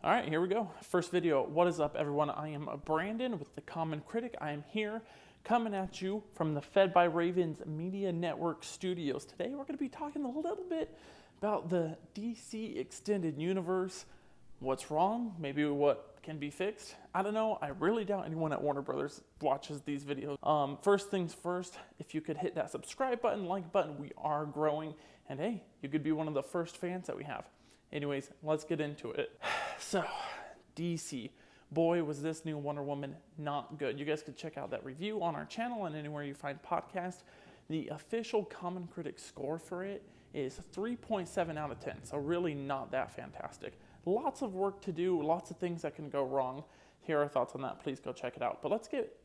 All right, here we go. First video. What is up, everyone? I am Brandon with The Common Critic. I am here coming at you from the Fed by Ravens Media Network studios. Today, we're going to be talking a little bit about the DC Extended Universe. What's wrong? Maybe what can be fixed? I don't know. I really doubt anyone at Warner Brothers watches these videos. First things first, if you could hit that subscribe button, like button, we are growing. And hey, you could be one of the first fans that we have. Anyways, let's get into it. So, DC. Boy, was this new Wonder Woman not good. You guys could check out that review on our channel and anywhere you find podcasts. The official Common Critic score for it is 3.7 out of 10, so really not that fantastic. Lots of work to do, lots of things that can go wrong. Here are our thoughts on that. Please go check it out. But let's get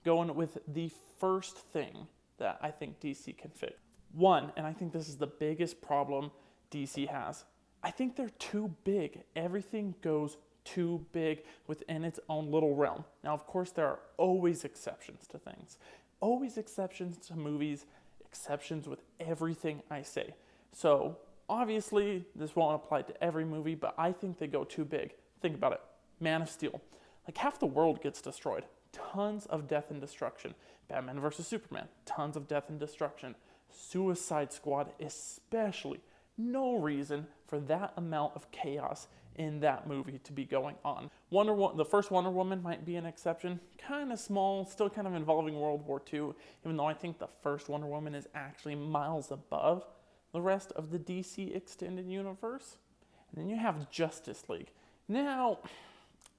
going with the first thing that I think DC can fix. One, and I think this is the biggest problem DC has, I think they're too big. Everything goes too big within its own little realm. Now, of course, there are always exceptions to things. Always exceptions to movies, exceptions with everything I say. So, obviously, this won't apply to every movie, but I think they go too big. Think about it. Man of Steel. Like, half the world gets destroyed. Tons of death and destruction. Batman vs. Superman. Tons of death and destruction. Suicide Squad, especially. No reason for that amount of chaos in that movie to be going on. The first Wonder Woman might be an exception. Kind of small, still kind of involving World War II, even though I think the first Wonder Woman is actually miles above the rest of the DC Extended Universe. And then you have Justice League. Now,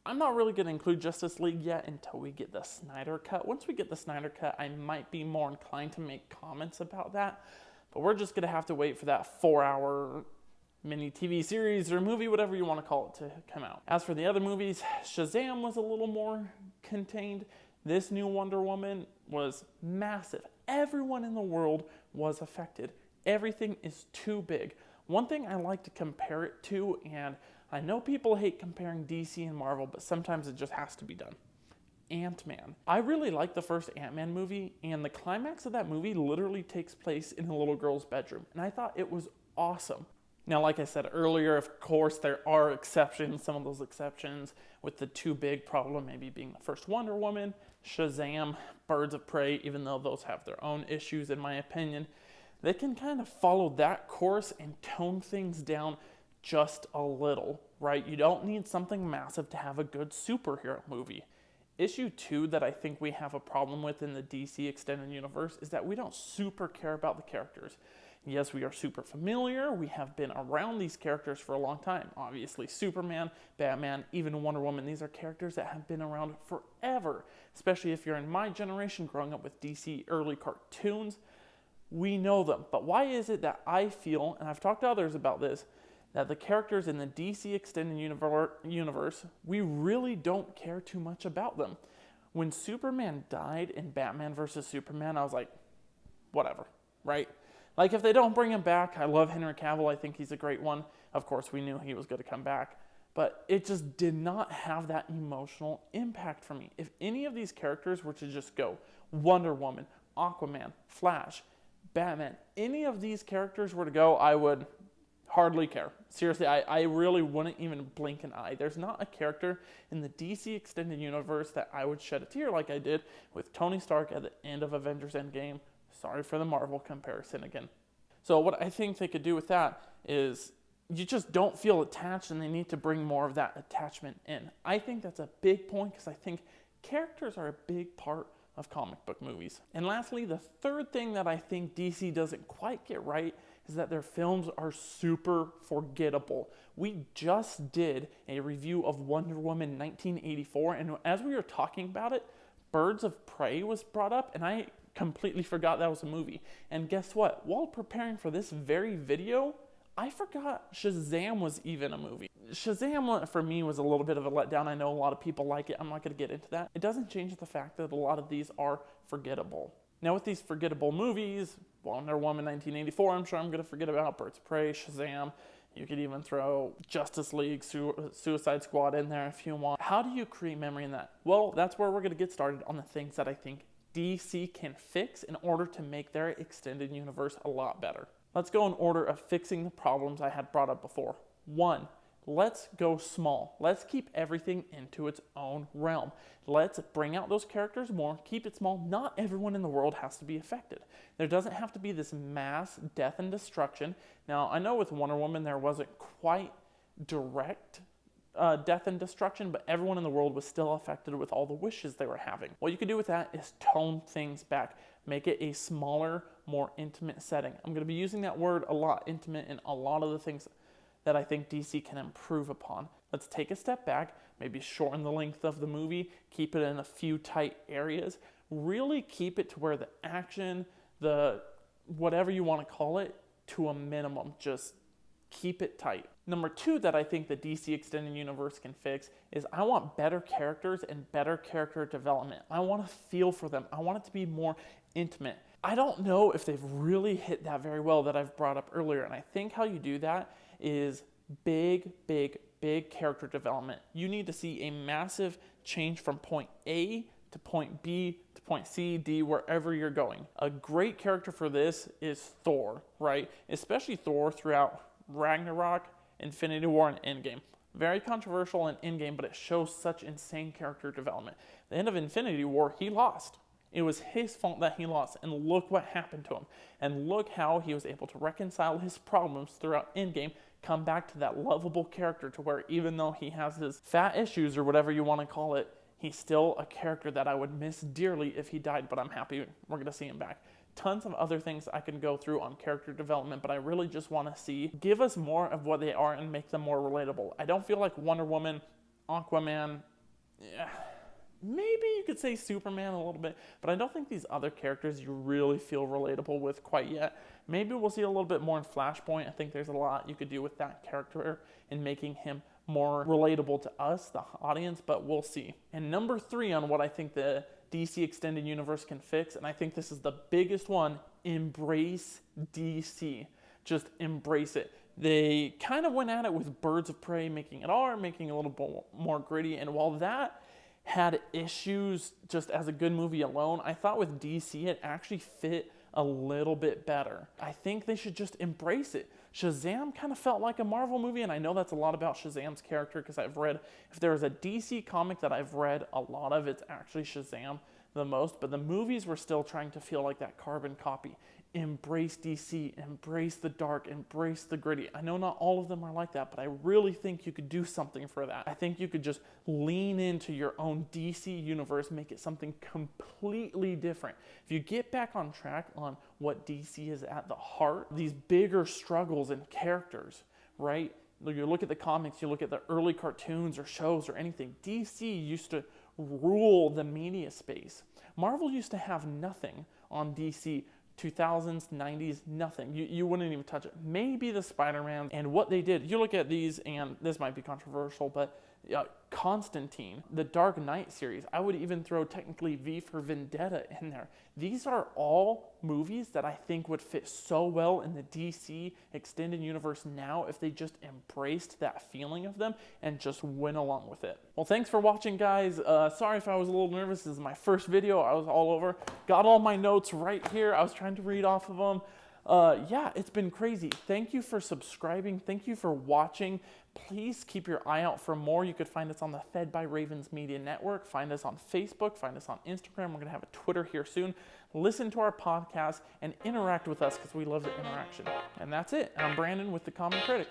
I'm not really going to include Justice League yet until we get the Snyder Cut. Once we get the Snyder Cut, I might be more inclined to make comments about that. But we're just going to have to wait for that 4-hour mini TV series or movie, whatever you want to call it, to come out. As for the other movies, Shazam was a little more contained. This new Wonder Woman was massive. Everyone in the world was affected. Everything is too big. One thing I like to compare it to, and I know people hate comparing DC and Marvel, but sometimes it just has to be done. Ant-Man. I really like the first Ant-Man movie, and the climax of that movie literally takes place in a little girl's bedroom, and I thought it was awesome. Now, like I said earlier, of course, there are exceptions. Some of those exceptions with the too big problem maybe being the first Wonder Woman, Shazam, Birds of Prey, even though those have their own issues in my opinion. They can kind of follow that course and tone things down just a little, right? You don't need something massive to have a good superhero movie. Issue 2 that I think we have a problem with in the DC Extended Universe is that we don't super care about the characters. Yes, we are super familiar. We have been around these characters for a long time. Obviously, Superman, Batman, even Wonder Woman. These are characters that have been around forever, especially if you're in my generation growing up with DC early cartoons. We know them. But why is it that I feel, and I've talked to others about this, that the characters in the DC Extended Universe, we really don't care too much about them. When Superman died in Batman vs. Superman, I was like, whatever, right? Like, if they don't bring him back, I love Henry Cavill. I think he's a great one. Of course, we knew he was going to come back. But it just did not have that emotional impact for me. If any of these characters were to just go, Wonder Woman, Aquaman, Flash, Batman, any of these characters were to go, I would hardly care. Seriously, I really wouldn't even blink an eye. There's not a character in the DC Extended Universe that I would shed a tear like I did with Tony Stark at the end of Avengers Endgame. Sorry for the Marvel comparison again. So what I think they could do with that is you just don't feel attached, and they need to bring more of that attachment in. I think that's a big point because I think characters are a big part of comic book movies. And lastly, the third thing that I think DC doesn't quite get right is that their films are super forgettable. We just did a review of Wonder Woman 1984, and as we were talking about it, Birds of Prey was brought up, and I completely forgot that was a movie. And guess what? While preparing for this very video, I forgot Shazam was even a movie. Shazam, for me, was a little bit of a letdown. I know a lot of people like it. I'm not going to get into that. It doesn't change the fact that a lot of these are forgettable. Now, with these forgettable movies, Wonder Woman 1984, I'm sure I'm going to forget about Birds of Prey, Shazam. You could even throw Justice League, Suicide Squad in there if you want. How do you create memory in that? Well, that's where we're going to get started on the things that I think DC can fix in order to make their extended universe a lot better. Let's go in order of fixing the problems I had brought up before. 1, Let's go small. Let's keep everything into its own realm. Let's bring out those characters more, keep it small. Not everyone in the world has to be affected. There doesn't have to be this mass death and destruction. Now, I know with Wonder Woman there wasn't quite direct death and destruction, but everyone in the world was still affected with all the wishes they were having. What you can do with that is tone things back. Make it a smaller, more intimate setting. I'm going to be using that word a lot, intimate, in a lot of the things that I think DC can improve upon. Let's take a step back, maybe shorten the length of the movie, keep it in a few tight areas, really keep it to where the action, the whatever you want to call it, to a minimum. Just keep it tight. Number 2 that I think the DC Extended Universe can fix is I want better characters and better character development. I want to feel for them. I want it to be more intimate. I don't know if they've really hit that very well that I've brought up earlier, and I think how you do that is big character development. You need to see a massive change from point A to point B to point C, D, wherever you're going. A great character for this is Thor, right? Especially Thor throughout Ragnarok, Infinity War, and Endgame. Very controversial in Endgame, but it shows such insane character development. The end of Infinity War, he lost. It was his fault that he lost, and look what happened to him. And look how he was able to reconcile his problems throughout Endgame, come back to that lovable character to where even though he has his fat issues or whatever you want to call it, he's still a character that I would miss dearly if he died, but I'm happy we're going to see him back. Tons of other things I can go through on character development, but I really just want to see, give us more of what they are and make them more relatable. I don't feel like Wonder Woman, Aquaman, maybe you could say Superman a little bit, but I don't think these other characters you really feel relatable with quite yet. Maybe we'll see a little bit more in Flashpoint. I think there's a lot you could do with that character in making him more relatable to us, the audience, but we'll see. And number 3 on what I think the DC Extended Universe can fix, and I think this is the biggest one, embrace DC. Just embrace it. They kind of went at it with Birds of Prey, making it R, making it a little bit more gritty, and while that had issues just as a good movie alone, I thought with DC it actually fit a little bit better. I think they should just embrace it. Shazam kind of felt like a Marvel movie, and I know that's a lot about Shazam's character because I've read, if there's a DC comic that I've read a lot of, it's actually Shazam the most, but the movies were still trying to feel like that carbon copy. Embrace DC, embrace the dark, embrace the gritty. I know not all of them are like that, but I really think you could do something for that. I think you could just lean into your own DC universe, make it something completely different. If you get back on track on what DC is at the heart, these bigger struggles and characters, right? You look at the comics, you look at the early cartoons or shows or anything. DC used to rule the media space. Marvel used to have nothing on DC. 2000s, 90s, nothing. You wouldn't even touch it. Maybe the Spider-Man and what they did. You look at these, and this might be controversial, but Constantine, the Dark Knight series. I would even throw technically V for Vendetta in there. These are all movies that I think would fit so well in the DC Extended Universe now if they just embraced that feeling of them and just went along with it. Well, thanks for watching, guys. Sorry if I was a little nervous. This is my first video. I was all over. Got all my notes right here. I was trying to read off of them. Yeah, it's been crazy. Thank you for subscribing. Thank you for watching. Please keep your eye out for more. You could find us on the Fed by Ravens Media Network. Find us on Facebook. Find us on Instagram. We're going to have a Twitter here soon. Listen to our podcast and interact with us because we love the interaction. And that's it. I'm Brandon with The Common Critic.